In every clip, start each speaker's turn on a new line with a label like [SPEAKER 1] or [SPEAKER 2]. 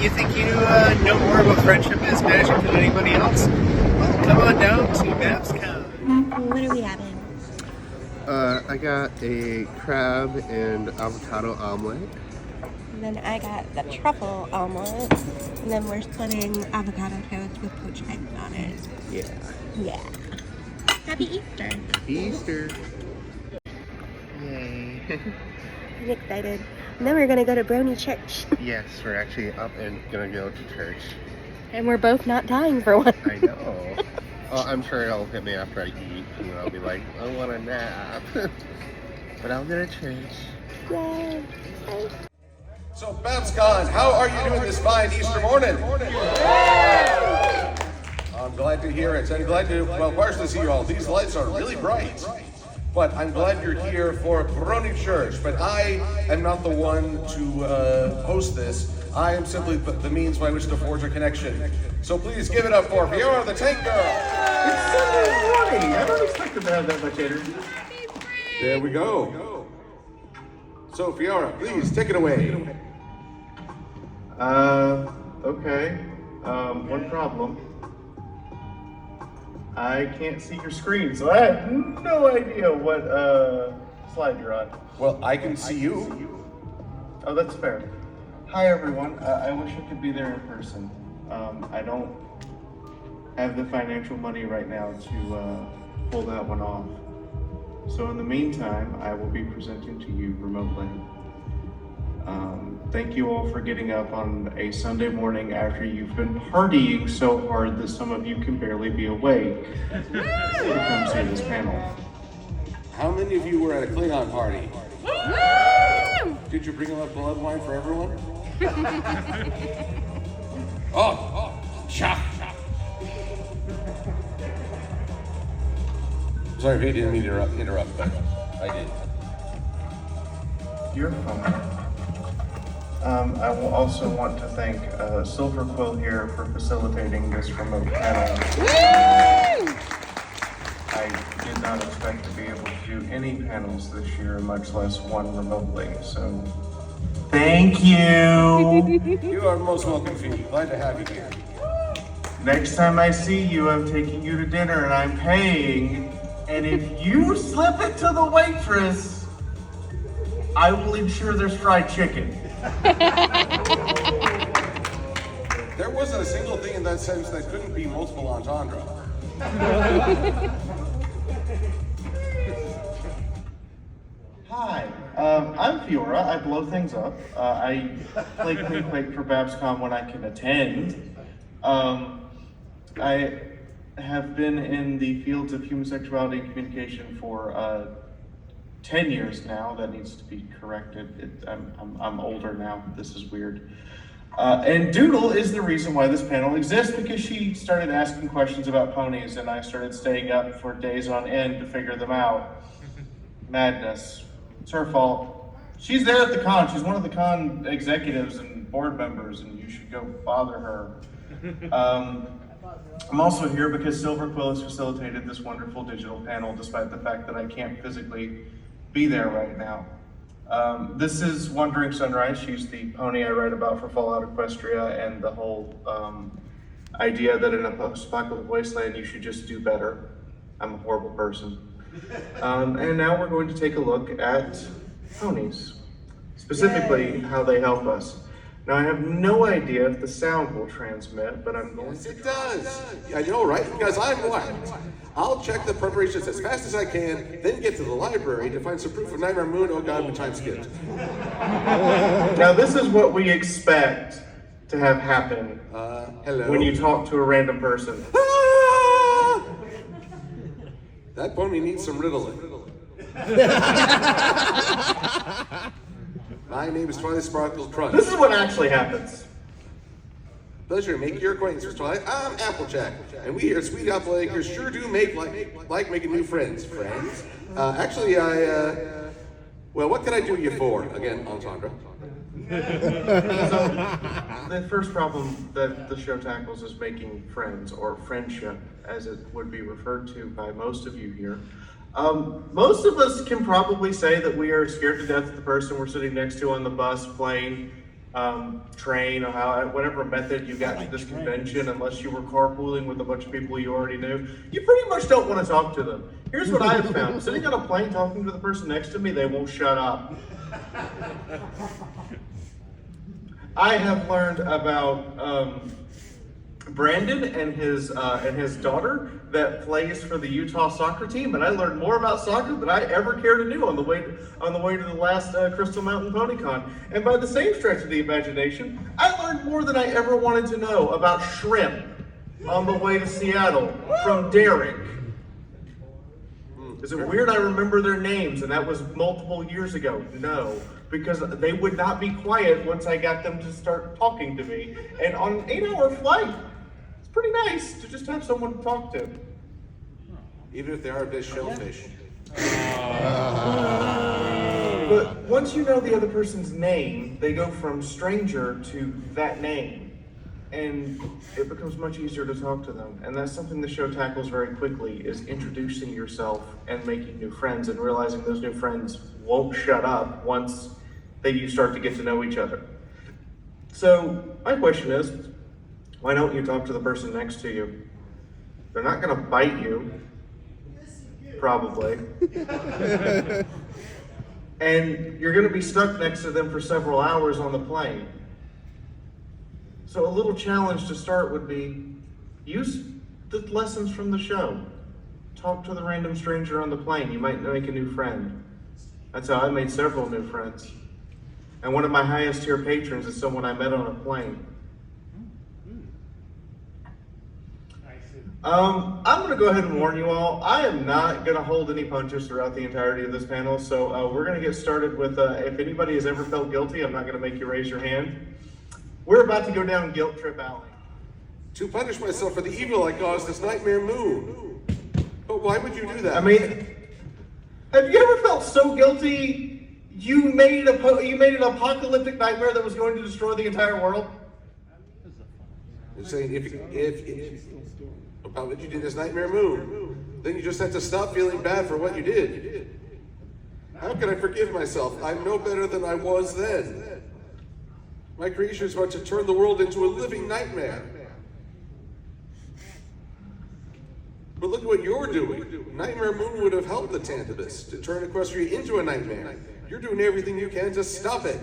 [SPEAKER 1] You think you know more about friendship as magic than anybody else? Well, come on down to BabsCon.
[SPEAKER 2] What are we having?
[SPEAKER 3] I got a crab and avocado omelet.
[SPEAKER 2] And then I got the truffle omelet. And then we're splitting avocado toast with poached eggs on it.
[SPEAKER 3] Yeah.
[SPEAKER 2] Yeah. Happy Easter.
[SPEAKER 3] Easter. Yay.
[SPEAKER 2] I'm excited. And then we're going to go to Brony Church.
[SPEAKER 3] Yes, we're actually up and gonna go to church.
[SPEAKER 2] And we're both not dying for one.
[SPEAKER 3] I know. Well, I'm sure it'll hit me after I eat, and I'll be like, I want a nap. But I'll go to church.
[SPEAKER 2] Yay.
[SPEAKER 4] So, BabsCon, how are you doing this fine Easter morning? I'm glad to hear it. I'm glad to, well, partially see you all. These lights are really bright. But I'm glad you're here for Brony Church. But I am not the one to host this. I am simply the means by which to forge a connection. So please give it up for Fiaura the Tank Girl.
[SPEAKER 5] It's Sunday morning. I don't expect them to have that much energy.
[SPEAKER 4] There we go. So Fiaura, please take it away.
[SPEAKER 5] Okay. One problem. I can't see your screen, so I have no idea what slide you're on.
[SPEAKER 4] Well, I can see you.
[SPEAKER 5] Oh, that's fair. Hi, everyone. I wish I could be there in person. I don't have the financial money right now to pull that one off. So in the meantime, I will be presenting to you remotely. Thank you all for getting up on a Sunday morning after you've been partying so hard that some of you can barely be awake to come see this panel.
[SPEAKER 4] How many of you were at a Klingon party? Did you bring enough blood wine for everyone? Shock. Sorry if I didn't mean to interrupt, but I did.
[SPEAKER 5] You're fine. I will also want to thank Silver Quill here for facilitating this remote panel. I did not expect to be able to do any panels this year, much less one remotely, so thank you!
[SPEAKER 4] You are most welcome, Phoebe. Glad to have you here.
[SPEAKER 5] Next time I see you, I'm taking you to dinner and I'm paying, and if you slip it to the waitress, I will ensure there's fried chicken.
[SPEAKER 4] There wasn't a single thing in that sentence that couldn't be multiple entendre.
[SPEAKER 5] Hi, I'm Fiaura. I blow things up. I play Quake for BabsCon when I can attend. I have been in the fields of human sexuality and communication for 10 years now. That needs to be corrected. I'm older now. This is weird. And Doodle is the reason why this panel exists, because she started asking questions about ponies and I started staying up for days on end to figure them out. Madness. It's her fault. She's there at the con. She's one of the con executives and board members, and you should go bother her. I'm also here because Silver Quill has facilitated this wonderful digital panel despite the fact that I can't physically be there right now. This is Wandering Sunrise. She's the pony I write about for Fallout Equestria, and the whole idea that in a post-apocalyptic wasteland you should just do better. I'm a horrible person. And now we're going to take a look at ponies, specifically how they help us. Now I have no idea if the sound will transmit, but I'm going
[SPEAKER 4] Yes,
[SPEAKER 5] to.
[SPEAKER 4] it does. I know, right? Because I'm what? I'll check the preparations as fast as I can, then get to the library to find some proof of Nightmare Moon. Oh God, my time skipped.
[SPEAKER 5] Now this is what we expect to have happen
[SPEAKER 4] Hello.
[SPEAKER 5] when you talk to a random person.
[SPEAKER 4] Ah! That pony needs some riddling. My name is Twilight Sparkle Crunch.
[SPEAKER 5] This is what actually happens.
[SPEAKER 4] Pleasure to make your acquaintance, Mr. Twilight. I'm Applejack, and we here at Sweet Apple Acres sure do like making new friends. Friends? Actually, well, what can I do you for? Again, entendre.
[SPEAKER 5] So, the first problem that the show tackles is making friends, or friendship, as it would be referred to by most of you here. Most of us can probably say that we are scared to death of the person we're sitting next to on the bus, plane, train or whatever method you got to this convention, unless you were carpooling with a bunch of people you already knew, you pretty much don't want to talk to them. Here's what I have found. Sitting on a plane talking to the person next to me, they won't shut up. I have learned about Brandon and his daughter that plays for the Utah soccer team, and I learned more about soccer than I ever cared to do on the way to the last Crystal Mountain PonyCon. And by the same stretch of the imagination, I learned more than I ever wanted to know about shrimp on the way to Seattle from Derek. Is it weird I remember their names and that was multiple years ago? No, because they would not be quiet once I got them to start talking to me. And on an 8-hour flight, it's pretty nice to just have someone to talk to.
[SPEAKER 4] Even if they are just shellfish.
[SPEAKER 5] But once you know the other person's name, they go from stranger to that name. And it becomes much easier to talk to them. And that's something the show tackles very quickly, is introducing yourself and making new friends and realizing those new friends won't shut up once you start to get to know each other. So my question is, why don't you talk to the person next to you? They're not gonna bite you, probably. And you're gonna be stuck next to them for several hours on the plane. So a little challenge to start would be, use the lessons from the show. Talk to the random stranger on the plane. You might make a new friend. That's how I made several new friends. And one of my highest tier patrons is someone I met on a plane. I'm gonna go ahead and warn you all, I am not gonna hold any punches throughout the entirety of this panel, so we're gonna get started with, if anybody has ever felt guilty, I'm not gonna make you raise your hand. We're about to go down Guilt Trip Alley.
[SPEAKER 4] To punish myself for the evil I caused this nightmare moon. But why would you do that?
[SPEAKER 5] I mean, have you ever felt so guilty you made an apocalyptic nightmare that was going to destroy the entire world?
[SPEAKER 4] You're saying if about what you did this nightmare moon, then you just have to stop feeling bad for what you did. How can I forgive myself? I'm no better than I was then. My creation is about to turn the world into a living nightmare. But look at what you're doing. Nightmare Moon would have helped the Tantabus to turn Equestria into a nightmare. You're doing everything you can to stop it.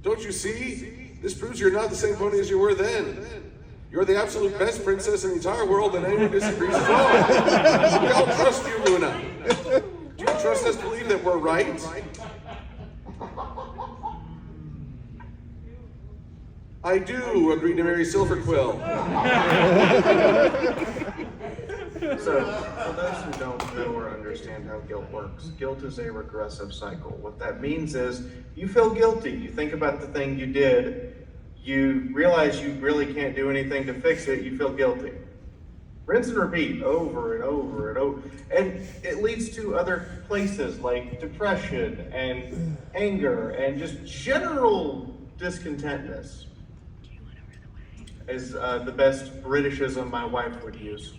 [SPEAKER 4] Don't you see? This proves you're not the same pony as you were then. You're the absolute best princess in the entire world, and anyone who disagrees is wrong. We all trust you, Luna. Do you trust us to believe that we're right? I do agree to marry Silverquill.
[SPEAKER 5] So, for those who don't know or understand how guilt works, guilt is a regressive cycle. What that means is, you feel guilty, you think about the thing you did, you realize you really can't do anything to fix it, you feel guilty. Rinse and repeat over and over and over. And it leads to other places like depression and anger and just general discontentness. Is the best Britishism my wife would use.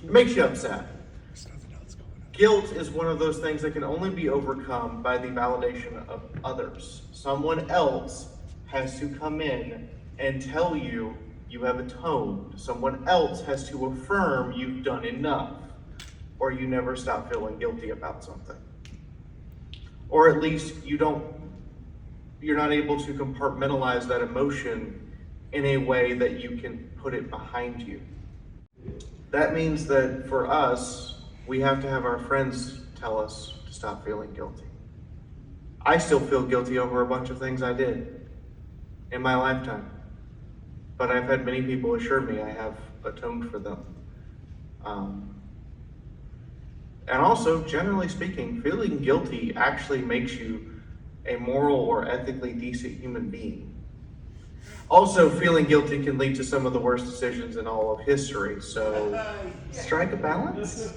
[SPEAKER 5] It makes you upset. Guilt is one of those things that can only be overcome by the validation of others. Someone else has to come in and tell you you have atoned. Someone else has to affirm you've done enough, or you never stop feeling guilty about something. Or at least you're not able to compartmentalize that emotion in a way that you can put it behind you. That means that for us, we have to have our friends tell us to stop feeling guilty. I still feel guilty over a bunch of things I did in my lifetime, but I've had many people assure me I have atoned for them. And also, generally speaking, feeling guilty actually makes you a moral or ethically decent human being. Also, feeling guilty can lead to some of the worst decisions in all of history, so strike a balance.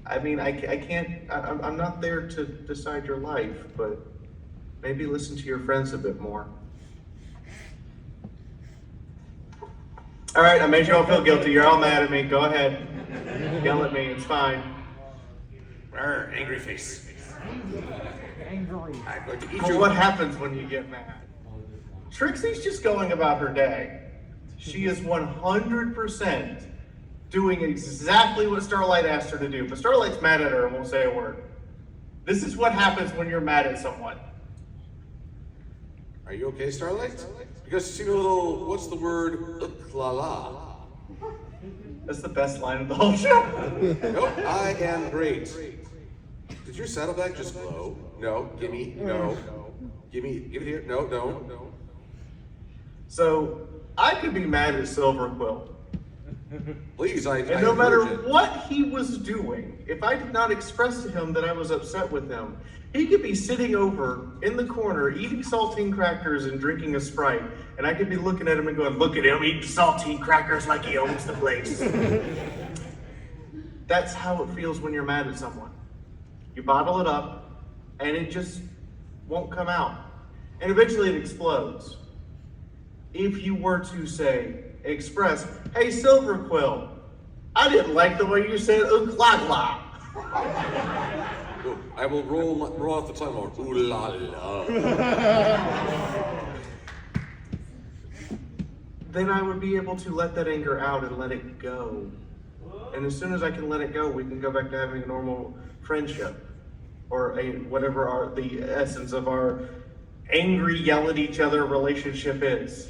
[SPEAKER 5] I mean, I'm not there to decide your life, but maybe listen to your friends a bit more. All right, I made you all feel guilty. You're all mad at me. Go ahead. Yell at me, it's fine.
[SPEAKER 4] Angry face.
[SPEAKER 6] Angry.
[SPEAKER 4] I'm going to eat
[SPEAKER 5] Well,
[SPEAKER 4] you.
[SPEAKER 5] what happens when you get mad? Trixie's just going about her day. She is 100% doing exactly what Starlight asked her to do, but Starlight's mad at her and won't say a word. This is what happens when you're mad at someone.
[SPEAKER 4] Are you okay, Starlight? Because you seem a little, what's the word, la la.
[SPEAKER 5] That's the best line of the whole show.
[SPEAKER 4] Nope, I am great. Did your saddlebag just glow? No, gimme, no. Give it here, no.
[SPEAKER 5] So, I could be mad at Silver Quill.
[SPEAKER 4] Please, I
[SPEAKER 5] And no matter
[SPEAKER 4] urge it.
[SPEAKER 5] what he was doing, if I did not express to him that I was upset with him, he could be sitting over in the corner eating saltine crackers and drinking a Sprite, and I could be looking at him and going, look at him eating saltine crackers like he owns the place. That's how it feels when you're mad at someone. You bottle it up, and it just won't come out. And eventually it explodes. If you were to say, express, hey Silver Quill, I didn't like the way you said la.
[SPEAKER 4] Oh, I will roll off the tongue on ooh la la.
[SPEAKER 5] Then I would be able to let that anger out and let it go. And as soon as I can let it go, we can go back to having a normal friendship, or whatever the essence of our angry, yell at each other relationship is.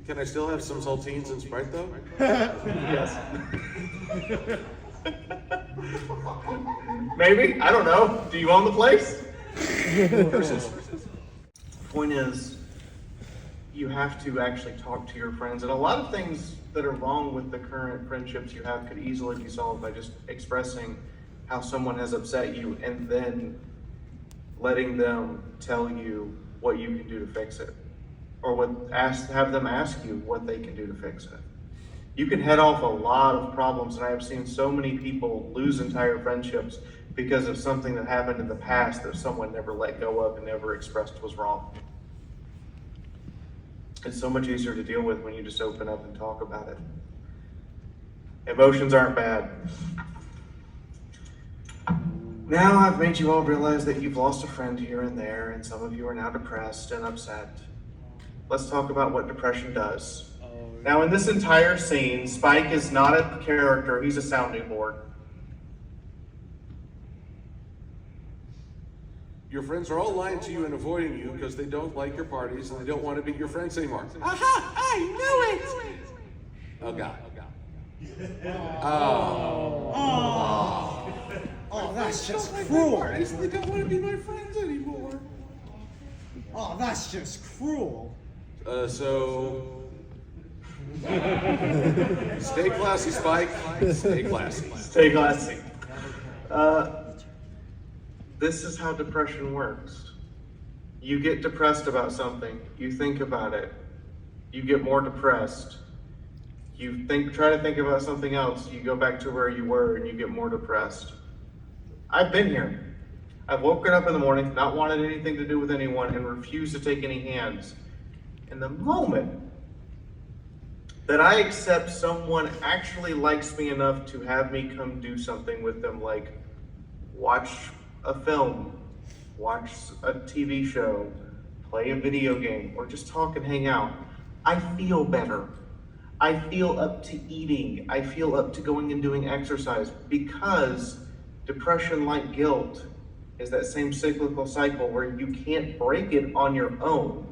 [SPEAKER 4] Can I still have some saltines and Sprite though?
[SPEAKER 5] Yes. Maybe, I don't know. Do you own the place? Point is, you have to actually talk to your friends, and a lot of things that are wrong with the current friendships you have could easily be solved by just expressing how someone has upset you and then letting them tell you what you can do to fix it, or have them ask you what they can do to fix it. You can head off a lot of problems, and I have seen so many people lose entire friendships because of something that happened in the past that someone never let go of and never expressed was wrong. It's so much easier to deal with when you just open up and talk about it. Emotions aren't bad. Now I've made you all realize that you've lost a friend here and there, and some of you are now depressed and upset. Let's talk about what depression does. Now in this entire scene, Spike is not a character, he's a sounding board.
[SPEAKER 4] Your friends are all lying to you and avoiding you because they don't like your parties and they don't want to be your friends anymore. Aha! I knew it! Oh God.
[SPEAKER 6] Oh, that's just cruel.
[SPEAKER 4] They don't want to be my friends anymore.
[SPEAKER 6] Oh, that's just cruel.
[SPEAKER 4] So stay classy, Spike. Stay classy.
[SPEAKER 5] Stay classy. This is how depression works. You get depressed about something, you think about it, you get more depressed. You try to think about something else, you go back to where you were and you get more depressed. I've been here. I've woken up in the morning, not wanted anything to do with anyone, and refused to take any hands. And the moment that I accept someone actually likes me enough to have me come do something with them, like watch a film, watch a TV show, play a video game, or just talk and hang out, I feel better. I feel up to eating. I feel up to going and doing exercise, because depression, like guilt, is that same cyclical cycle where you can't break it on your own.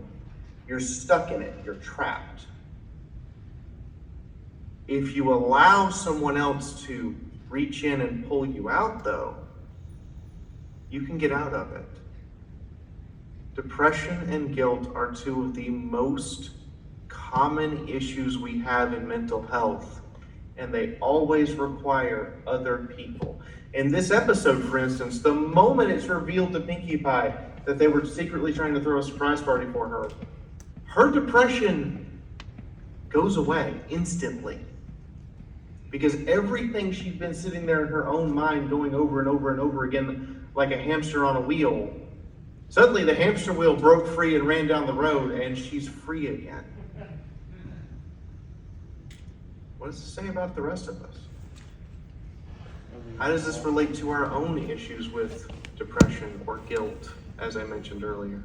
[SPEAKER 5] You're stuck in it. You're trapped. If you allow someone else to reach in and pull you out, though, you can get out of it. Depression and guilt are two of the most common issues we have in mental health, and they always require other people. In this episode, for instance, the moment it's revealed to Pinkie Pie that they were secretly trying to throw a surprise party for her, her depression goes away instantly. Because everything she'd been sitting there in her own mind going over and over and over again like a hamster on a wheel, suddenly the hamster wheel broke free and ran down the road, and she's free again. What does it say about the rest of us? How does this relate to our own issues with depression or guilt, as I mentioned earlier?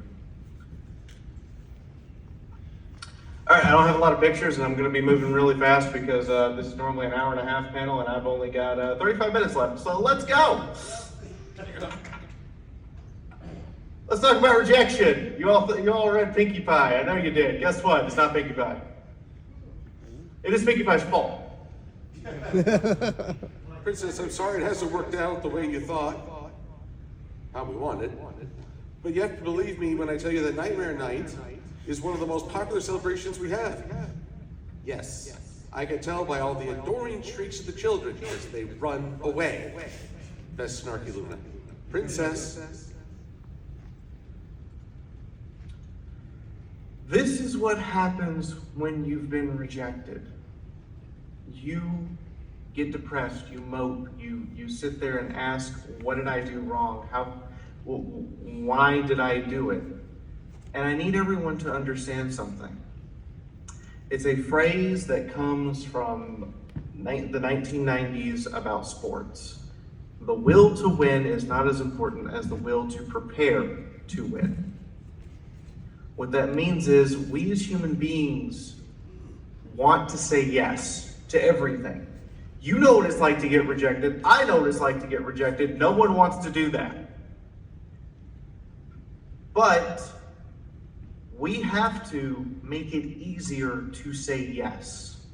[SPEAKER 5] All right, I don't have a lot of pictures, and I'm going to be moving really fast because this is normally an hour and a half panel, and I've only got 35 minutes left. So let's go. Let's talk about rejection. You all read Pinkie Pie. I know you did. Guess what? It's not Pinkie Pie. It is Pinkie Pie's fault.
[SPEAKER 4] Princess, I'm sorry it hasn't worked out the way you thought, how we wanted. But you have to believe me when I tell you that Nightmare Night is one of the most popular celebrations we have. Yes, I can tell by all the adoring shrieks of the children as they run away. Best snarky Luna. Princess.
[SPEAKER 5] This is what happens when you've been rejected. You get depressed, you mope, you sit there and ask, what did I do wrong? Why did I do it? And I need everyone to understand something. It's a phrase that comes from the 1990s about sports. The will to win is not as important as the will to prepare to win. What that means is we as human beings want to say yes to everything. You know what it's like to get rejected. I know what it's like to get rejected. No one wants to do that. But we have to make it easier to say yes.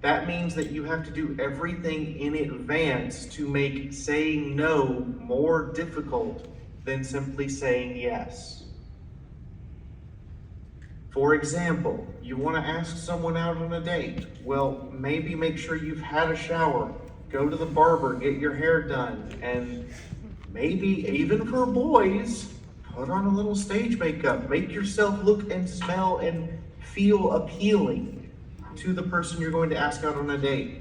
[SPEAKER 5] That means that you have to do everything in advance to make saying no more difficult than simply saying yes. For example, you want to ask someone out on a date. Well, maybe make sure you've had a shower, go to the barber, get your hair done, and maybe even for boys, put on a little stage makeup. Make yourself look and smell and feel appealing to the person you're going to ask out on a date.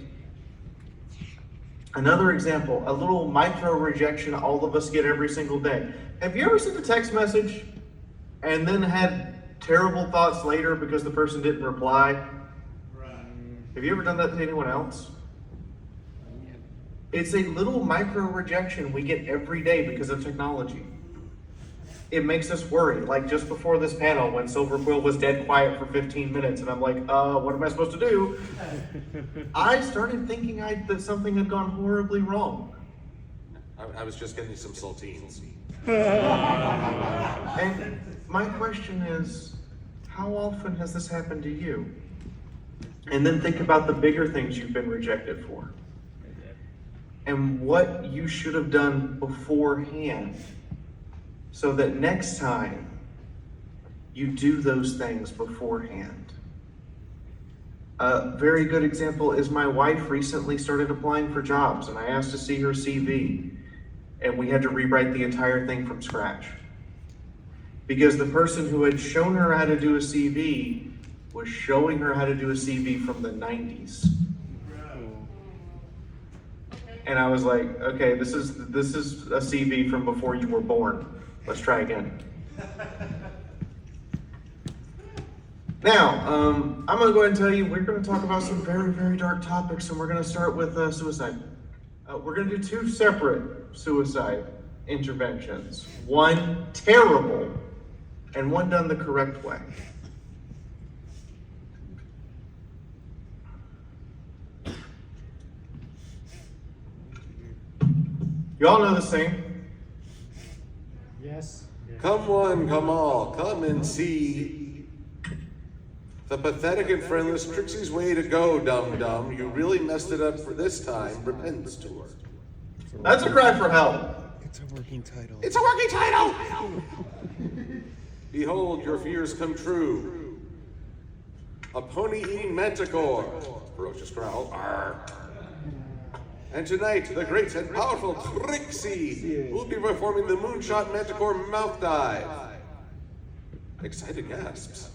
[SPEAKER 5] Another example, a little micro rejection all of us get every single day. Have you ever sent a text message and then had terrible thoughts later because the person didn't reply? Have you ever done that to anyone else? It's a little micro rejection we get every day because of technology. It makes us worry. Like just before this panel, when Silver Quill was dead quiet for 15 minutes, and I'm like, what am I supposed to do? I started thinking that something had gone horribly wrong.
[SPEAKER 4] I was just getting some saltines.
[SPEAKER 5] And my question is, how often has this happened to you? And then think about the bigger things you've been rejected for. And what you should have done beforehand, so that next time you do those things beforehand. A very good example is my wife recently started applying for jobs, and I asked to see her CV, and we had to rewrite the entire thing from scratch. Because the person who had shown her how to do a CV was showing her how to do a CV from the 90s. And I was like, okay, this is a CV from before you were born. Let's try again. Now, I'm going to go ahead and tell you, we're going to talk about some very, very dark topics, and we're going to start with suicide. We're going to do two separate suicide interventions. One terrible, and one done the correct way. You all know the saying.
[SPEAKER 6] Yes.
[SPEAKER 4] Come one, come all, come and see the pathetic and friendless Trixie's way to go, dum-dum. You really messed it up for this time. Repentance tour.
[SPEAKER 5] That's a cry for help.
[SPEAKER 3] It's a working title.
[SPEAKER 4] It's a working title! Behold, your fears come true. A pony-eating manticore. Ferocious growl. Arr. And tonight, the great and powerful Trixie will be performing the Moonshot Manticore Mouth Dive. Excited gasps.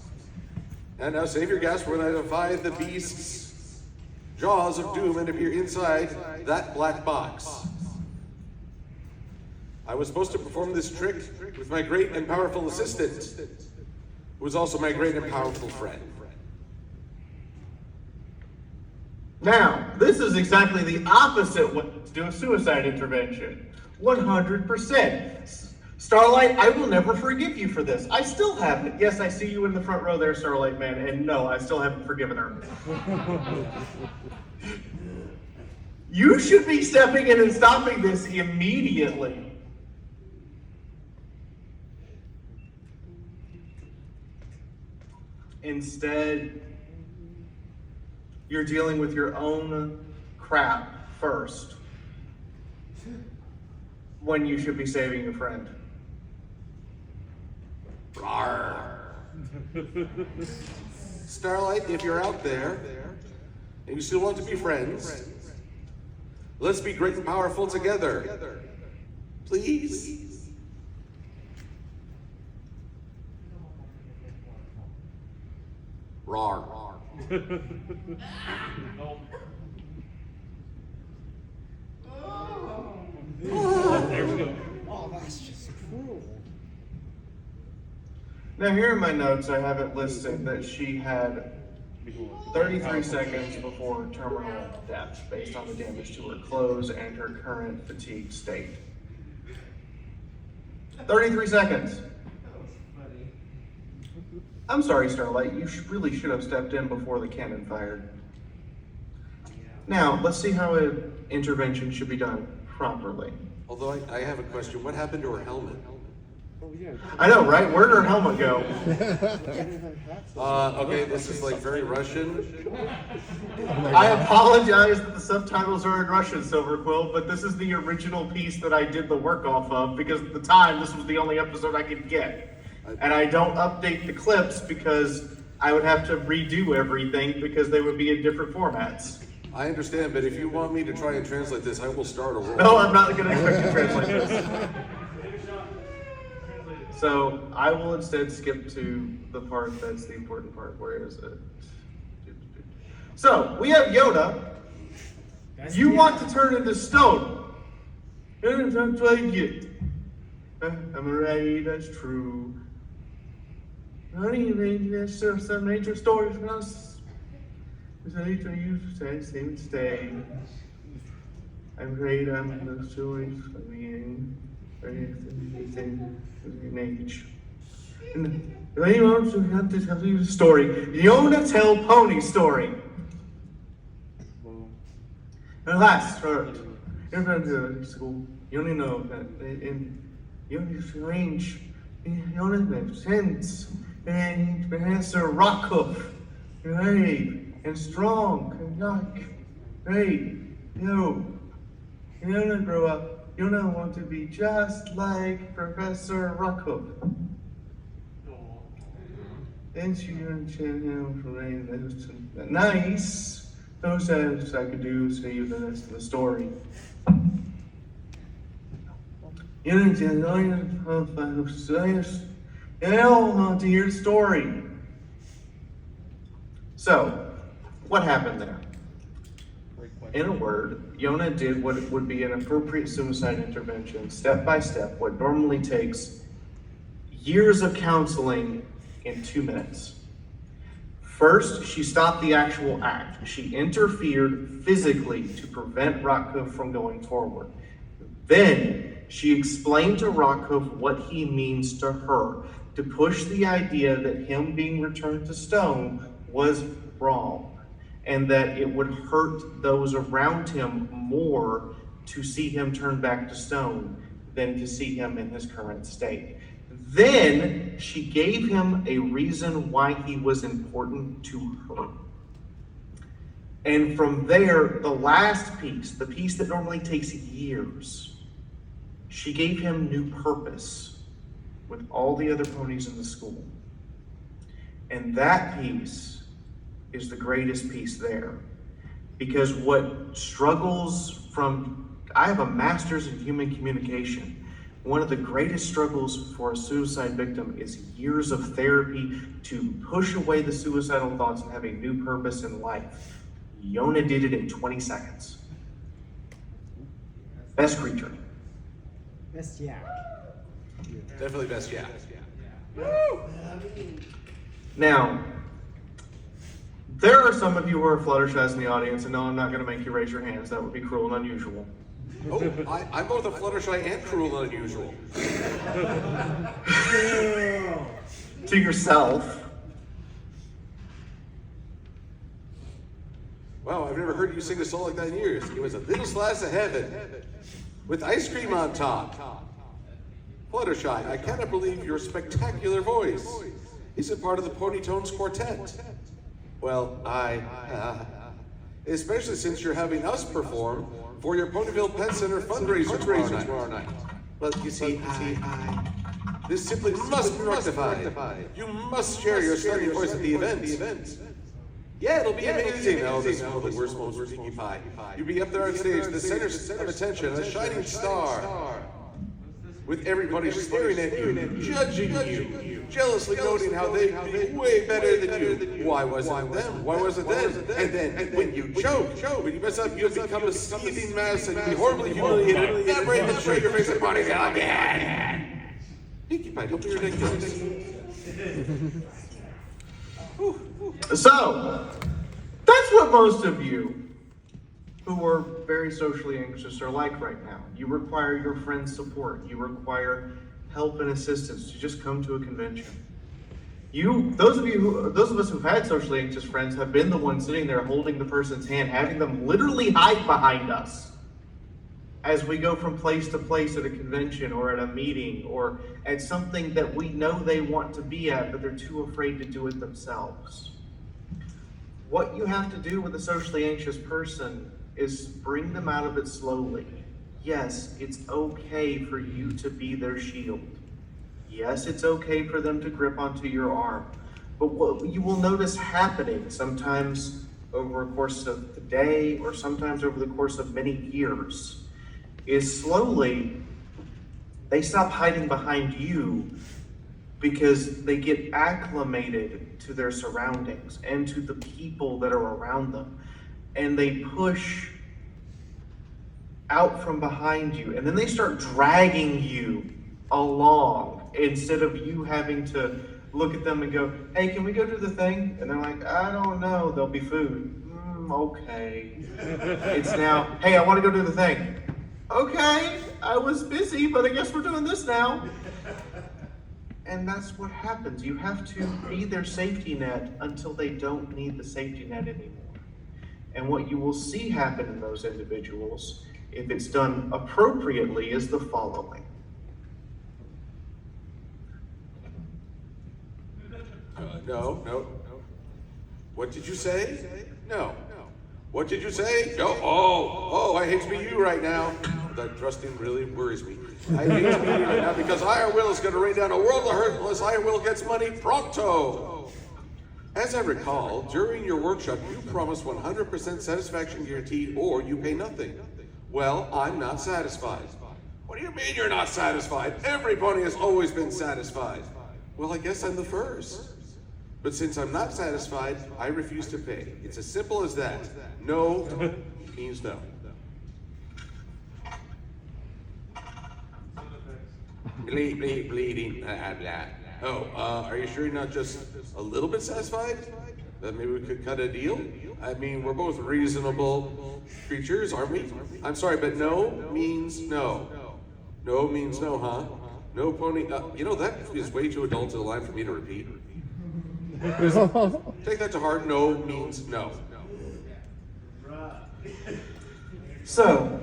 [SPEAKER 4] And now save your gasp when I defy the beast's jaws of doom and appear inside that black box. I was supposed to perform this trick with my great and powerful assistant, who was also my great and powerful friend.
[SPEAKER 5] Now, this is exactly the opposite way to do a suicide intervention. 100%. Starlight, I will never forgive you for this. I still haven't. Yes, I see you in the front row there, Starlight Man, and no, I still haven't forgiven her. You should be stepping in and stopping this immediately. Instead, you're dealing with your own crap first, when you should be saving your friend.
[SPEAKER 4] Starlight, if you're out there and you still want to be friends, let's be great and powerful together. Please. Rawr.
[SPEAKER 6] Oh, that's just cruel.
[SPEAKER 5] Now here in my notes, I have it listed that she had 33 seconds before terminal death based on the damage to her clothes and her current fatigue state. 33 seconds. I'm sorry, Starlight, you really should have stepped in before the cannon fired. Now, let's see how an intervention should be done properly.
[SPEAKER 4] Although I have a question. What happened to her helmet?
[SPEAKER 5] I know, right? Where'd her helmet go?
[SPEAKER 4] Okay, this is like very Russian.
[SPEAKER 5] I apologize that the subtitles are in Russian, Silverquill, but this is the original piece that I did the work off of because at the time this was the only episode I could get. And I don't update the clips because I would have to redo everything because they would be in different formats.
[SPEAKER 4] I understand, but if you want me to try and translate this, I will start a roll.
[SPEAKER 5] No, I'm not going to expect you to translate this. So I will instead skip to the part that's the important part. Where is it? So we have Yoda. You want to turn into stone. That's what I get. I'm right, that's true. Honey, there's some nature stories from us. So you say, stay. I'm afraid I'm the stories coming in. Anything with your age. And if anyone wants to have to tell you a story, Yoda tell pony story. And last, in front of school, you only know that in Yoda's range, Yoda makes sense, and he has a rock hoof, right, and strong, and like, right, Yoda grow up. You don't want to be just like Professor Rockhoof. Then she mentioned him for anything nice. Those as I could do to save the rest of the story. You don't want to hear the story. So, what happened there? In a word, Yona did what would be an appropriate suicide intervention, step by step, what normally takes years of counseling in 2 minutes. First, she stopped the actual act. She interfered physically to prevent Rockhoof from going forward. Then, she explained to Rockhoof what he means to her, to push the idea that him being returned to stone was wrong, and that it would hurt those around him more to see him turn back to stone than to see him in his current state. Then she gave him a reason why he was important to her. And from there, the last piece, the piece that normally takes years, she gave him new purpose with all the other ponies in the school. And that piece is the greatest piece there. Because what struggles from, I have a master's in human communication. One of the greatest struggles for a suicide victim is years of therapy to push away the suicidal thoughts and have a new purpose in life. Yona did it in 20 seconds. Best creature.
[SPEAKER 6] Best yak.
[SPEAKER 4] Definitely best yak.
[SPEAKER 5] Now, there are some of you who are Fluttershy's in the audience, and no, I'm not going to make you raise your hands. That would be cruel and unusual.
[SPEAKER 4] Oh, I'm both a Fluttershy and cruel and unusual.
[SPEAKER 5] To yourself.
[SPEAKER 4] Wow, I've never heard you sing a song like that in years. It was a little slice of heaven with ice cream on top. Fluttershy, I cannot believe your spectacular voice. Is it part of the Ponytones Quartet? Well, especially since you're having us perform for your Ponyville Pet Center fundraiser tomorrow night. Well, you see, this simply must be rectified. You must share your stunning voice at the event. Yeah, it'll be amazing. Oh, this is the worst most Pinkie Pie. You'll be up there on stage, the center of attention, a shining star. With everybody staring at you, judging you, jealously noting how they could be way better than you. Why wasn't it them? Why wasn't them? And then when you choke, when you mess up, you'll become a seething mess and be horribly humiliated. Never even show your face at parties again. Pinkie Pie, don't be ridiculous.
[SPEAKER 5] So, that's what most of you who are very socially anxious are like right now. You require your friends' support. You require help and assistance to just come to a convention. Those of us who've had socially anxious friends have been the ones sitting there holding the person's hand, having them literally hide behind us as we go from place to place at a convention or at a meeting or at something that we know they want to be at, but they're too afraid to do it themselves. What you have to do with a socially anxious person is bring them out of it slowly. Yes, it's okay for you to be their shield. Yes, it's okay for them to grip onto your arm. But what you will notice happening sometimes over a course of the day or sometimes over the course of many years is slowly they stop hiding behind you because they get acclimated to their surroundings and to the people that are around them. And they push out from behind you. And then they start dragging you along instead of you having to look at them and go, hey, can we go do the thing? And they're like, I don't know, there'll be food. Okay. It's now, hey, I want to go do the thing. Okay, I was busy, but I guess we're doing this now. And that's what happens. You have to be their safety net until they don't need the safety net anymore. And what you will see happen in those individuals, if it's done appropriately, is the following.
[SPEAKER 4] No. What did you say? No. What did you say? No. Oh, I hate to be you right now. That trusting really worries me. I hate to be you right now because Iron Will is going to rain down a world of hurt unless Iron Will gets money pronto. As I recall, during your workshop, you promised 100% satisfaction guarantee or you pay nothing. Well, I'm not satisfied. What do you mean you're not satisfied? Everybody has always been satisfied. Well, I guess I'm the first. But since I'm not satisfied, I refuse to pay. It's as simple as that. No means no. Bleeding. Oh, are you sure you're not just a little bit satisfied? That maybe we could cut a deal? I mean, we're both reasonable creatures, aren't we? I'm sorry, but no means no. No means no, huh? No pony. That is way too adult a line for me to repeat. Take that to heart. No means no.
[SPEAKER 5] So,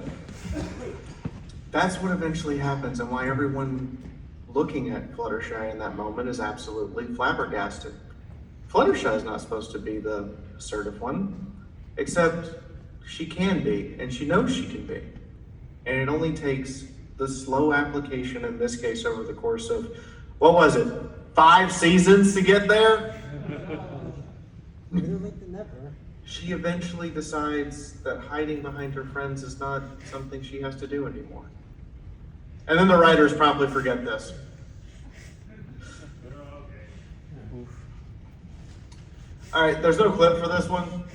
[SPEAKER 5] that's what eventually happens, and why everyone looking at Fluttershy in that moment is absolutely flabbergasted. Fluttershy is not supposed to be the assertive one, except she can be, and she knows she can be. And it only takes the slow application, in this case over the course of, 5 seasons to get there? She eventually decides that hiding behind her friends is not something she has to do anymore. And then the writers probably forget this. All right, there's no clip for this one.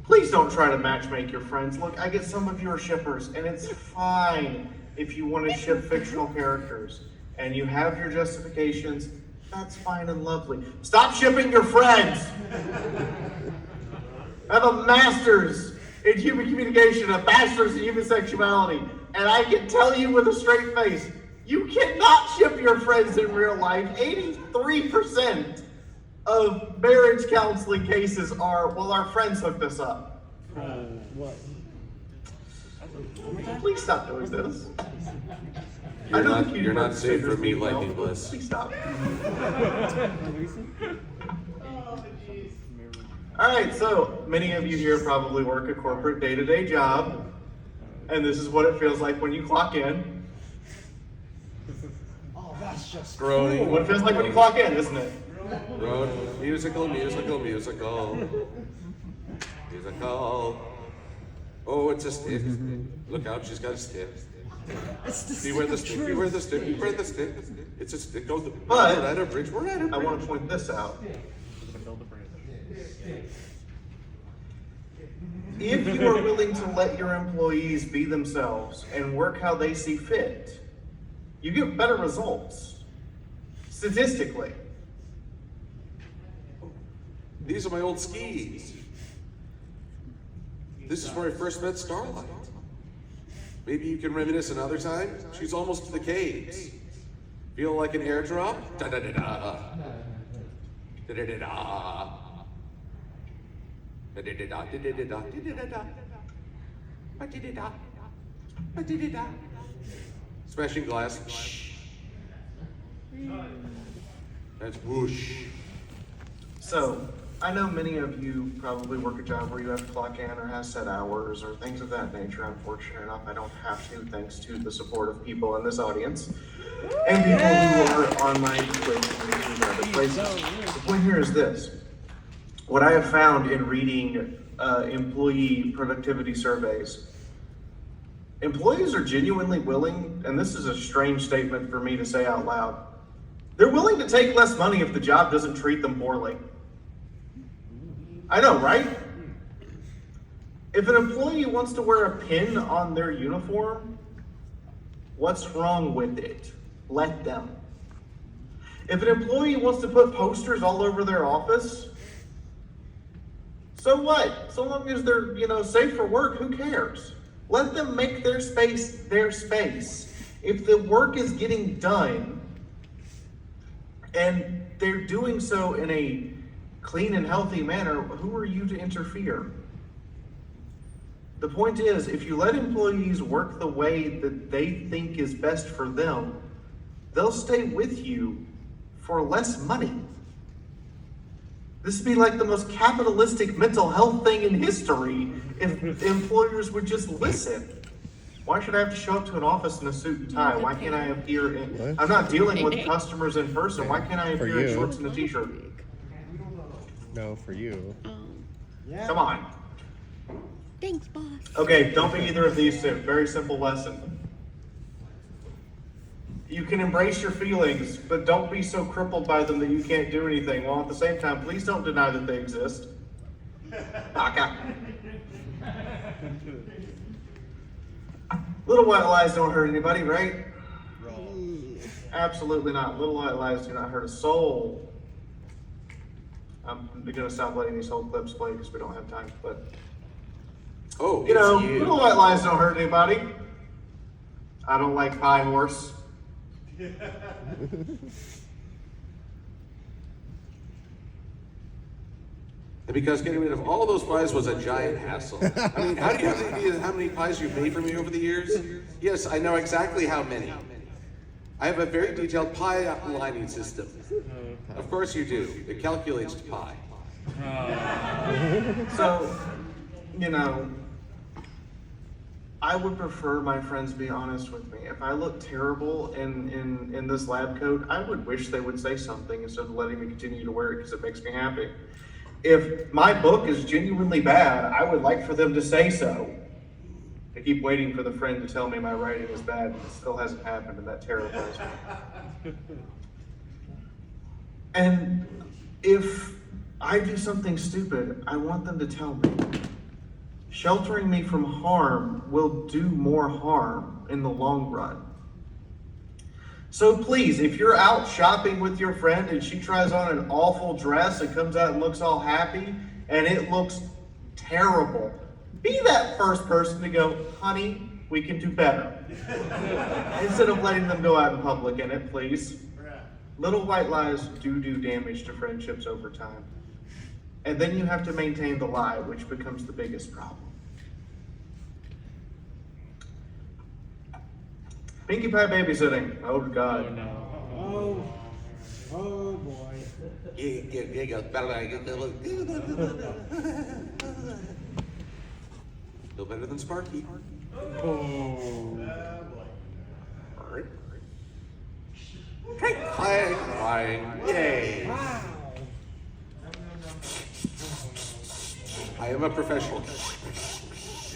[SPEAKER 5] Please don't try to matchmake your friends. Look, I get some of you are shippers, and it's fine if you want to ship fictional characters and you have your justifications. That's fine and lovely. Stop shipping your friends. I have a master's in human communication, a bachelor's in human sexuality.
[SPEAKER 7] and I can tell you with a straight face, you cannot ship your friends in real life. 83% of marriage counseling cases are, well, our friends hooked us up.
[SPEAKER 6] What?
[SPEAKER 7] Please stop doing this.
[SPEAKER 4] You're not safe for me, Lightning Bliss.
[SPEAKER 7] Please stop. All right, so many of you here probably work a corporate day-to-day job, and this is what it feels like when you clock in.
[SPEAKER 6] Oh, that's just
[SPEAKER 4] Brony.
[SPEAKER 7] What it feels like when you clock in, isn't it?
[SPEAKER 4] Brony. Musical. Oh, it's a stick. Look out, she's got a stick. Beware the stick, beware the stick, beware the stick. It's a stick. We're at a bridge, we're at a bridge.
[SPEAKER 7] I want to point this out. If you are willing to let your employees be themselves and work how they see fit, you get better results, statistically.
[SPEAKER 4] These are my old skis. This is where I first met Starlight. Maybe you can reminisce another time? She's almost to the caves. Feel like an airdrop? Da-da-da-da. Da-da-da-da. Da-da-da-da. Da-da-da-da. Da-da-da-da. Da-da-da. Smashing glass. That's whoosh.
[SPEAKER 7] So, I know many of you probably work a job where you have to clock in or have set hours or things of that nature. I'm fortunate enough I don't have to, thanks to the support of people in this audience and people who are on my Twitch and other places. The point here is this. What I have found in reading employee productivity surveys, employees are genuinely willing, and this is a strange statement for me to say out loud, they're willing to take less money if the job doesn't treat them poorly. I know, right? If an employee wants to wear a pin on their uniform, what's wrong with it? Let them. If an employee wants to put posters all over their office, so what? So long as they're, safe for work, who cares? Let them make their space their space. If the work is getting done and they're doing so in a clean and healthy manner, who are you to interfere? The point is, if you let employees work the way that they think is best for them, they'll stay with you for less money. This would be like the most capitalistic mental health thing in history if employers would just listen. Why should I have to show up to an office in a suit and tie? Why can't I appear in... I'm not dealing with customers in person. Why can't I appear in shorts and a t-shirt?
[SPEAKER 3] No, for you.
[SPEAKER 6] Yeah.
[SPEAKER 7] Come on.
[SPEAKER 2] Thanks, boss.
[SPEAKER 7] Okay, don't be either of these two. Very simple lesson. You can embrace your feelings, but don't be so crippled by them that you can't do anything. While at the same time, please don't deny that they exist. Baka. Little white lies don't hurt anybody, right? Absolutely not. Little white lies do not hurt a soul. I'm gonna stop letting these whole clips play because we don't have time, but little white lies don't hurt anybody. I don't like pie horse.
[SPEAKER 4] And because getting rid of all those pies was a giant hassle. I mean, how do you have any idea how many pies you've made for me over the years? Yes, I know exactly how many. I have a very detailed pie lining system. Of course you do. It calculates to pi.
[SPEAKER 7] So, I would prefer my friends be honest with me. If I look terrible in this lab coat, I would wish they would say something instead of letting me continue to wear it because it makes me happy. If my book is genuinely bad, I would like for them to say so. I keep waiting for the friend to tell me my writing is bad, but it still hasn't happened, and that terrifies me. And if I do something stupid, I want them to tell me. Sheltering me from harm will do more harm in the long run. So please, if you're out shopping with your friend and she tries on an awful dress and comes out and looks all happy and it looks terrible, be that first person to go, honey, We can do better. Instead of letting them go out in public in it, please. Little white lies do damage to friendships over time. And then you have to maintain the lie, which becomes the biggest problem. Pinkie Pie babysitting. Oh, God.
[SPEAKER 6] Oh boy.
[SPEAKER 4] No better than Sparky. Clang, yay.
[SPEAKER 6] Wow.
[SPEAKER 4] I am a professional.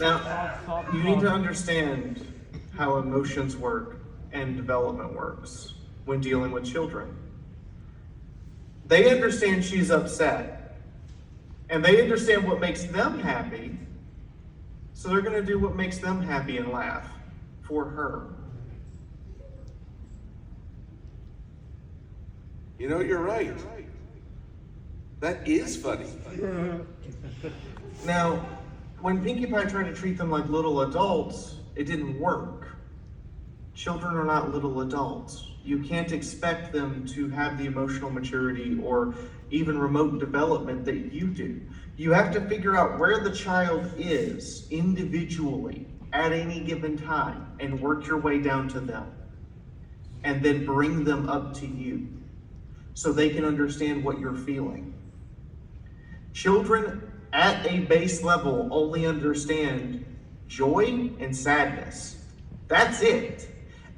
[SPEAKER 7] Now, you need to understand how emotions work and development works when dealing with children. They understand she's upset, and they understand what makes them happy, so they're going to do what makes them happy and laugh for her.
[SPEAKER 4] You know, you're right. That is funny.
[SPEAKER 7] Now, when Pinkie Pie tried to treat them like little adults, it didn't work. Children are not little adults. You can't expect them to have the emotional maturity or even remote development that you do. You have to figure out where the child is individually at any given time and work your way down to them. And then bring them up to you so they can understand what you're feeling. Children at a base level only understand joy and sadness. That's it.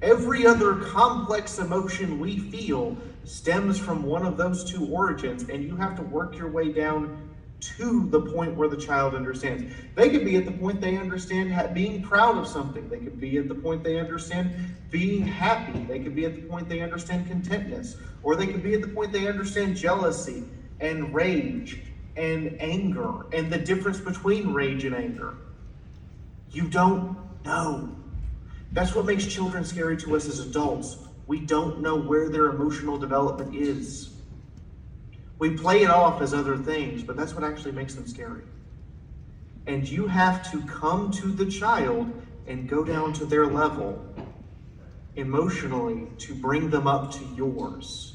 [SPEAKER 7] Every other complex emotion we feel stems from one of those two origins, and you have to work your way down to the point where the child understands. They could be at the point they understand being proud of something. They could be at the point they understand being happy. They could be at the point they understand contentness. Or they could be at the point they understand jealousy and rage and anger and the difference between rage and anger. You don't know. That's what makes children scary to us as adults. We don't know where their emotional development is. We play it off as other things, but that's what actually makes them scary. And you have to come to the child and go down to their level emotionally to bring them up to yours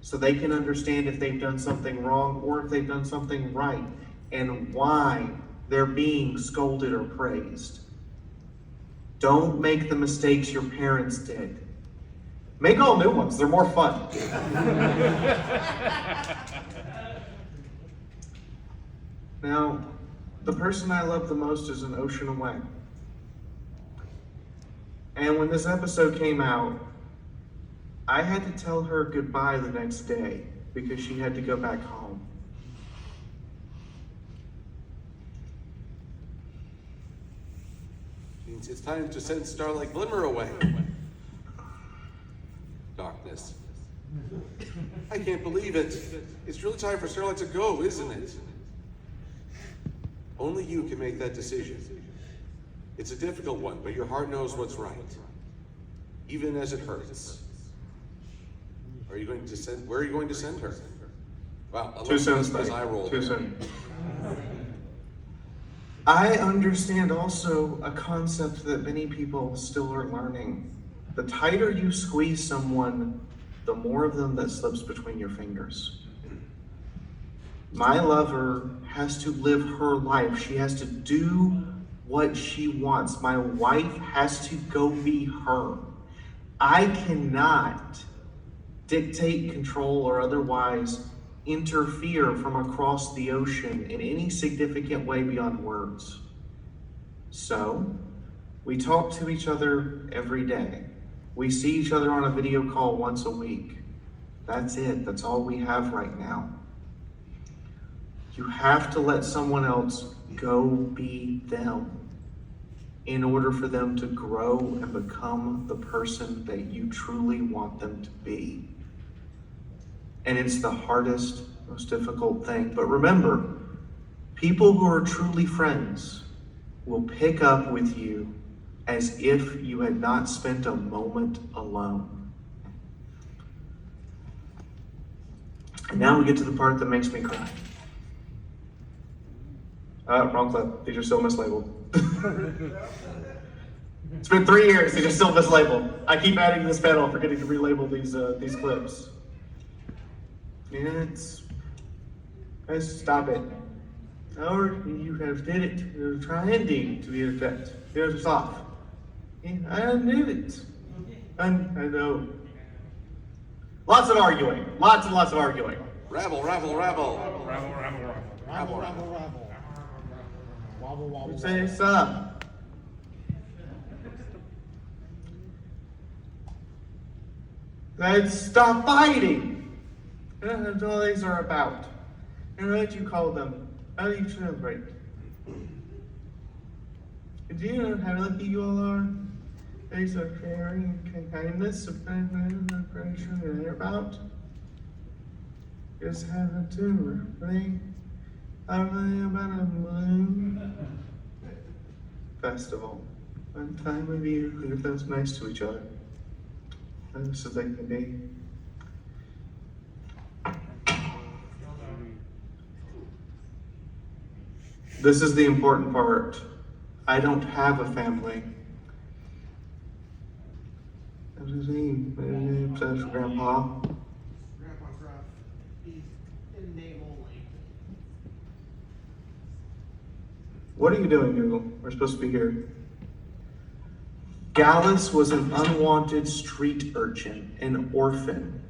[SPEAKER 7] so they can understand if they've done something wrong or if they've done something right and why they're being scolded or praised. Don't make the mistakes your parents did. Make all new ones, they're more fun. Now, the person I love the most is an ocean away. And when this episode came out, I had to tell her goodbye the next day because she had to go back home.
[SPEAKER 4] Means it's time to send Starlight Glimmer away. Darkness. I can't believe it. It's really time for Starlight to go, isn't it? Only you can make that decision. It's a difficult one, but your heart knows what's right, even as it hurts. Where are you going to send her? Well,
[SPEAKER 7] Too soon,
[SPEAKER 4] as I roll.
[SPEAKER 7] Too soon. I understand also a concept that many people still are learning. The tighter you squeeze someone, the more of them that slips between your fingers. My lover has to live her life. She has to do what she wants. My wife has to go be her. I cannot dictate, control, or otherwise interfere from across the ocean in any significant way beyond words. So, we talk to each other every day. We see each other on a video call once a week. That's it. That's all we have right now. You have to let someone else go be them in order for them to grow and become the person that you truly want them to be. And it's the hardest, most difficult thing. But remember, people who are truly friends will pick up with you as if you had not spent a moment alone. And now we get to the part that makes me cry. Wrong clip. These are still mislabeled. It's been 3 years, they just still mislabeled. I keep adding to this panel, forgetting to relabel these clips. Let's stop it. Or you have did it. You're trying to be effect. Here's off. Yeah, I did it. I know. Lots of arguing. Lots and lots of arguing.
[SPEAKER 4] Rabble, rabble, rabble.
[SPEAKER 6] Rabble, rabble, rabble. Wobble, wobble.
[SPEAKER 7] Say stop. Let's stop fighting. That's all these are about. And what you call them? How do you celebrate? Do you know how lucky you all are? These are caring and kindness, and pressure they're about. Just have to play. I'm about a balloon festival. One time of year, we are those nice to each other. As they can be. This is the important part. I don't have a family. That's his name. That's Grandpa.
[SPEAKER 6] Grandpa's rough. He's in name only.
[SPEAKER 7] What are you doing, Google? We're supposed to be here. Gallus was an unwanted street urchin, an orphan,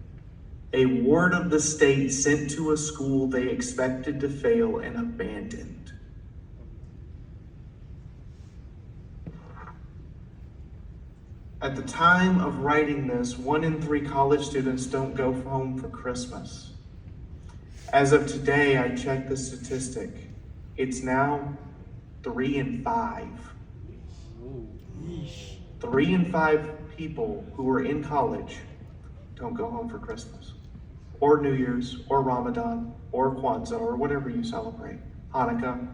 [SPEAKER 7] a ward of the state sent to a school they expected to fail and abandoned. At the time of writing this, 1 in 3 college students don't go home for Christmas. As of today, I checked the statistic. It's now 3 in 5. 3 in 5 people who are in college don't go home for Christmas, or New Year's, or Ramadan, or Kwanzaa, or whatever you celebrate, Hanukkah.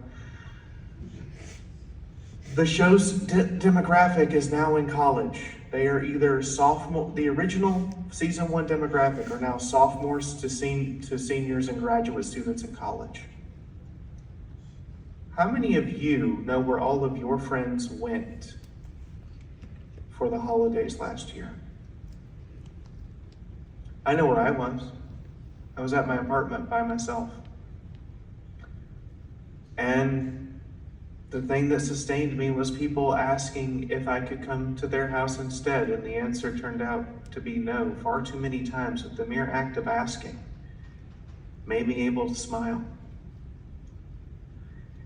[SPEAKER 7] The show's demographic is now in college. They are either sophomore, the original season 1 demographic are now sophomores to seniors and graduate students in college. How many of you know where all of your friends went for the holidays last year? I know where I was. I was at my apartment by myself. And the thing that sustained me was people asking if I could come to their house instead, and the answer turned out to be no far too many times, but the mere act of asking made me able to smile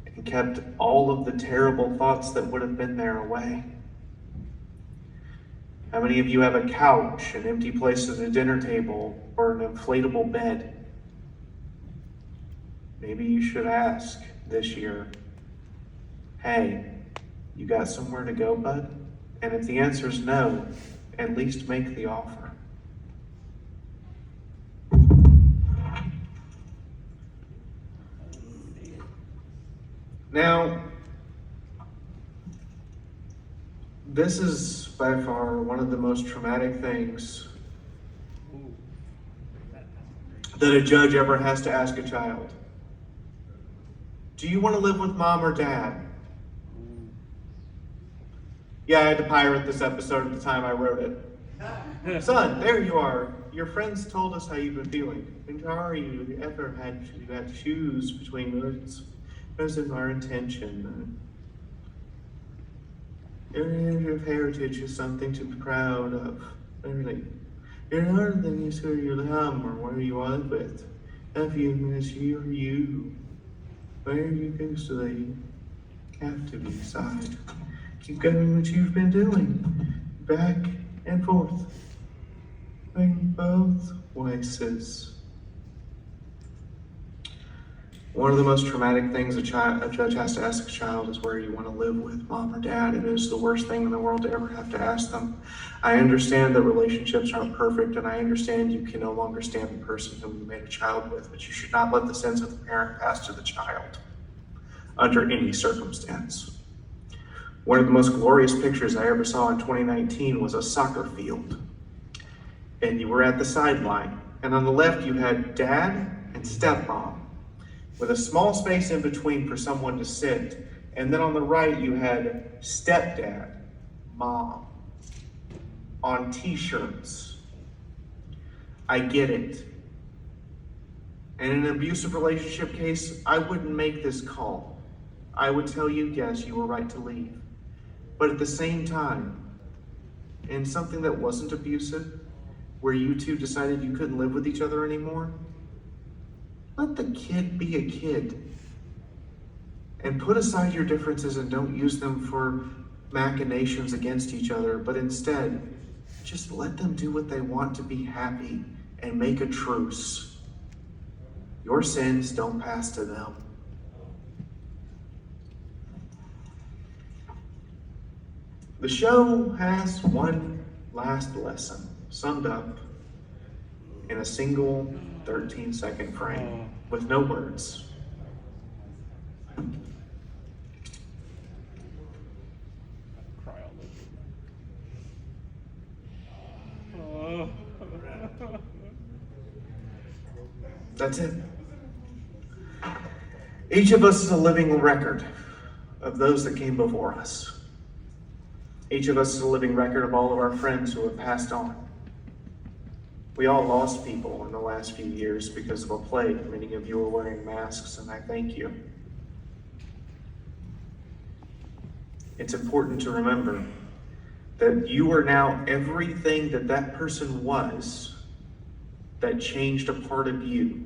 [SPEAKER 7] and kept all of the terrible thoughts that would have been there away. How many of you have a couch, an empty place at a dinner table, or an inflatable bed? Maybe you should ask this year, hey, you got somewhere to go, bud? And if the answer is no, at least make the offer. Now, this is by far one of the most traumatic things that a judge ever has to ask a child. Do you want to live with mom or dad? Yeah, I had to pirate this episode at the time I wrote it. Son, there you are. Your friends told us how you've been feeling. And how are you? Have you ever had to choose between us and our intention? Your heritage is something to be proud of. You're not than you who you home or where you live with. If you miss you or you, where you go so they have to be side. Keep going what you've been doing, back and forth, in both voices. One of the most traumatic things a judge has to ask a child is where you want to live with mom or dad. It is the worst thing in the world to ever have to ask them. I understand that relationships aren't perfect, and I understand you can no longer stand the person whom you made a child with, but you should not let the sins of the parent pass to the child under any circumstance. One of the most glorious pictures I ever saw in 2019 was a soccer field. And you were at the sideline. And on the left, you had dad and stepmom, with a small space in between for someone to sit. And then on the right, you had stepdad mom on t-shirts. I get it. And in an abusive relationship case, I wouldn't make this call. I would tell you, yes, you were right to leave. But at the same time, in something that wasn't abusive, where you two decided you couldn't live with each other anymore, let the kid be a kid. And put aside your differences and don't use them for machinations against each other, but instead, just let them do what they want to be happy and make a truce. Your sins don't pass to them. The show has one last lesson summed up in a single 13-second frame with no words. That's it. Each of us is a living record of those that came before us. Each of us is a living record of all of our friends who have passed on. We all lost people in the last few years because of a plague. Many of you are wearing masks, and I thank you. It's important to remember that you are now everything that that person was that changed a part of you,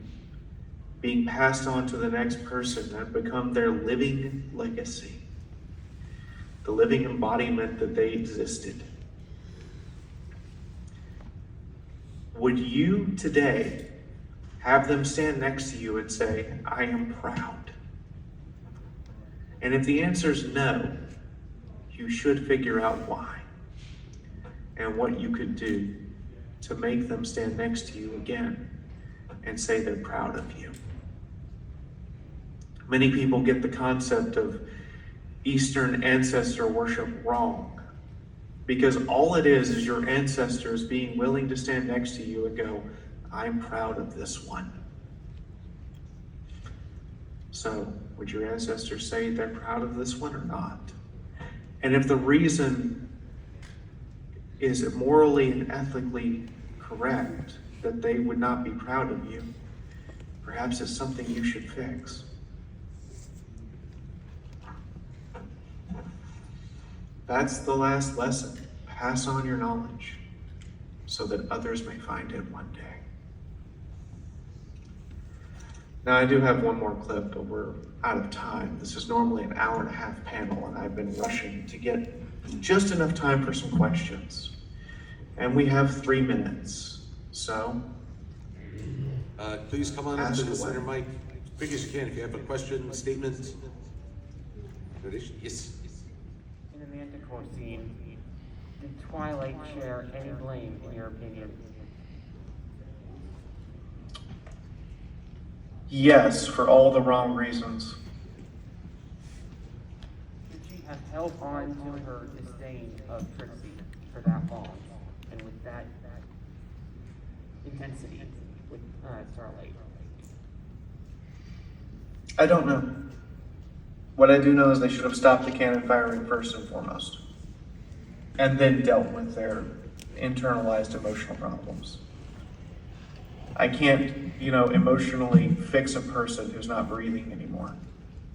[SPEAKER 7] being passed on to the next person and become their living legacy, the living embodiment that they existed. Would you today have them stand next to you and say, I am proud? And if the answer is no, you should figure out why and what you could do to make them stand next to you again and say they're proud of you. Many people get the concept of Eastern ancestor worship wrong, because all it is your ancestors being willing to stand next to you and go, I'm proud of this one. So, would your ancestors say they're proud of this one or not? And if the reason is morally and ethically correct that they would not be proud of you, perhaps it's something you should fix. That's the last lesson. Pass on your knowledge so that others may find it one day. Now, I do have one more clip, but we're out of time. This is normally an hour-and-a-half panel, and I've been rushing to get just enough time for some questions. And we have 3 minutes, so
[SPEAKER 8] please come on up to the center mic, as big as you can. If you have a question, statement, yes.
[SPEAKER 9] In the Manticore scene, did Twilight share any blame, in your opinion?
[SPEAKER 7] yes, for all the wrong reasons.
[SPEAKER 9] Did she have held on to her disdain of Trixie for that long, and with that intensity with Starlight?
[SPEAKER 7] I don't know. What I do know is they should have stopped the cannon firing first and foremost, and then dealt with their internalized emotional problems. I can't, emotionally fix a person who's not breathing anymore.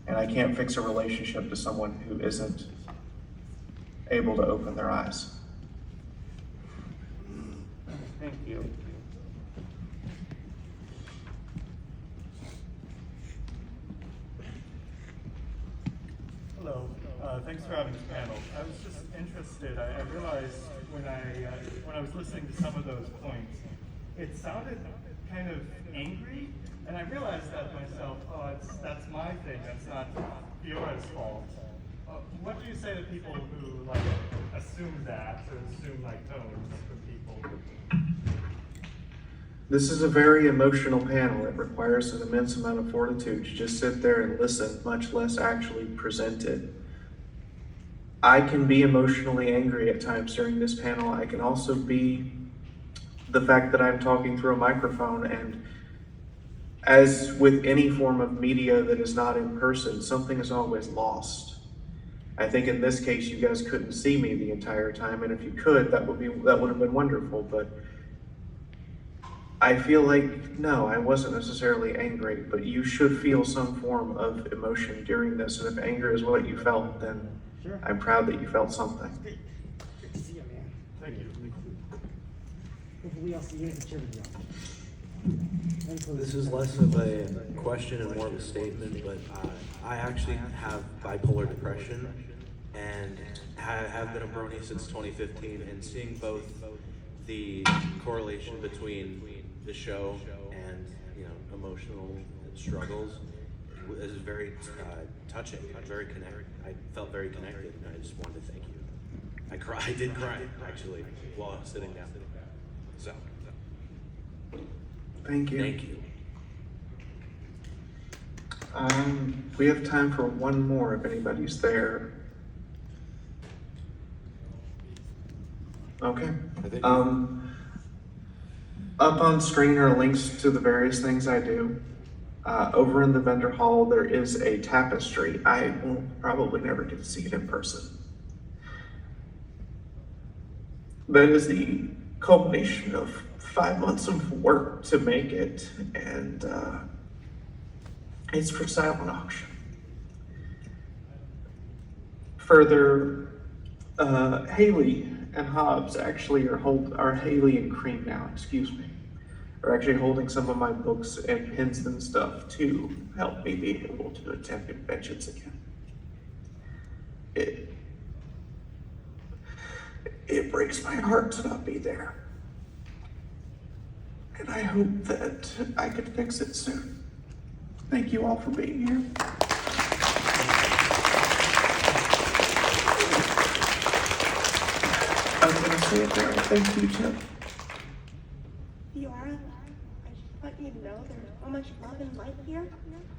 [SPEAKER 7] And I can't fix a relationship to someone who isn't able to open their eyes.
[SPEAKER 9] Thank you.
[SPEAKER 10] Hello. Thanks for having this panel. I was just interested. I realized when I was listening to some of those points, it sounded kind of angry, and I realized that myself. Oh, that's my thing. That's not Fiaura's fault. What do you say to people who assume that, or assume tones from people?
[SPEAKER 7] This is a very emotional panel. It requires an immense amount of fortitude to just sit there and listen, much less actually present it. I can be emotionally angry at times during this panel. I can also be the fact that I'm talking through a microphone, and as with any form of media that is not in person, something is always lost. I think in this case, you guys couldn't see me the entire time, and if you could, that would have been wonderful, but I feel like, no, I wasn't necessarily angry, but you should feel some form of emotion during this, and if anger is what you felt, then I'm proud that you felt something.
[SPEAKER 6] Good to see you, man. Thank you. Hopefully I'll see you in the gym.
[SPEAKER 11] This is less of a question and more of a statement, but I actually have bipolar depression and have been a Brony since 2015, and seeing both the correlation between the show and emotional struggles is very touching. I'm very connected. I felt very connected, and I just wanted to thank you. I did cry actually while I was sitting down. So.
[SPEAKER 7] Thank you.
[SPEAKER 11] Thank you.
[SPEAKER 7] We have time for one more if anybody's there. Okay. Up on screen are links to the various things I do. Over in the vendor hall, there is a tapestry. I will probably never get to see it in person. That is the culmination of 5 months of work to make it, and it's for silent auction. Further, Haley and Hobbs actually are Haley and Cream now, excuse me, are actually holding some of my books and pins and stuff to help me be able to attend conventions again. It breaks my heart to not be there. And I hope that I can fix it soon. Thank you all for being here. I'm going to say it there. Thank you, Tim.
[SPEAKER 2] Fiaura, I just want you to know there's so much love and light here.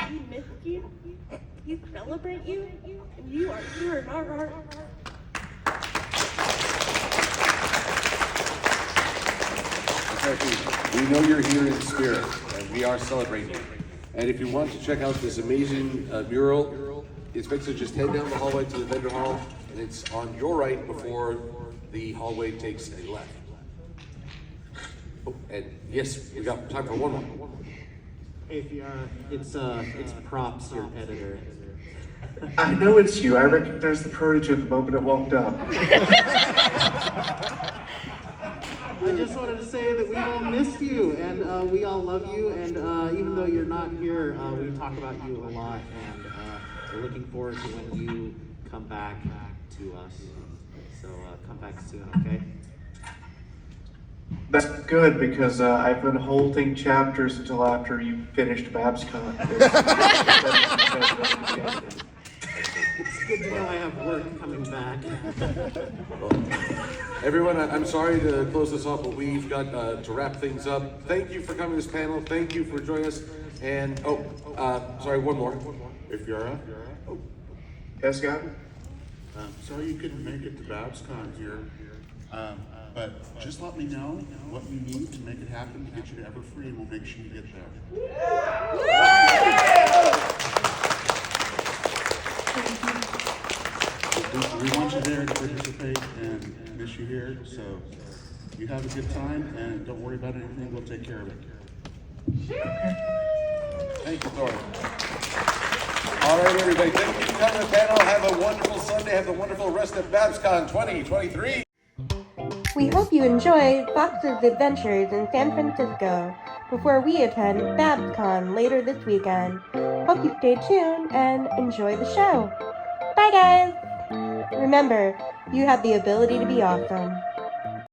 [SPEAKER 2] We miss you. We celebrate you. And you are here in our heart.
[SPEAKER 8] We know you're here in spirit, and we are celebrating. And if you want to check out this amazing mural, it's basically just head down the hallway to the vendor hall, and it's on your right before the hallway takes a left. Oh, and yes, we got time for one more.
[SPEAKER 12] Hey Fiaura, it's Props, your editor.
[SPEAKER 7] I know it's you. I recognized the prototype the moment it walked up.
[SPEAKER 12] I just wanted to say that we all missed you, and we all love you, and even though you're not here, we talk about you a lot, and we're looking forward to when you come back to us. So come back soon, okay?
[SPEAKER 7] That's good, because I've been holding chapters until after you finished BabsCon.
[SPEAKER 12] It's good to know I have work coming back.
[SPEAKER 8] Everyone, I'm sorry to close this off, but we've got to wrap things up. Thank you for coming to this panel. Thank you for joining us. And, sorry, one more. If you're up. Oh.
[SPEAKER 7] Yes, Scott?
[SPEAKER 13] Sorry you couldn't make it to BabsCon here, but just let me know what you need to make it happen to get you to Everfree, and we'll make sure you get there. We want you there to participate and miss you here, so you have a good time and don't worry about anything, we'll take care of it.
[SPEAKER 8] Thank you, Thor. All right, everybody, thank you for coming to the panel. Have a wonderful Sunday. Have a wonderful rest of BabsCon 2023.
[SPEAKER 2] We hope you enjoy Phauxe's adventures in San Francisco before we attend BabsCon later this weekend. Hope you stay tuned and enjoy the show. Bye, guys! Remember, you have the ability to be awesome.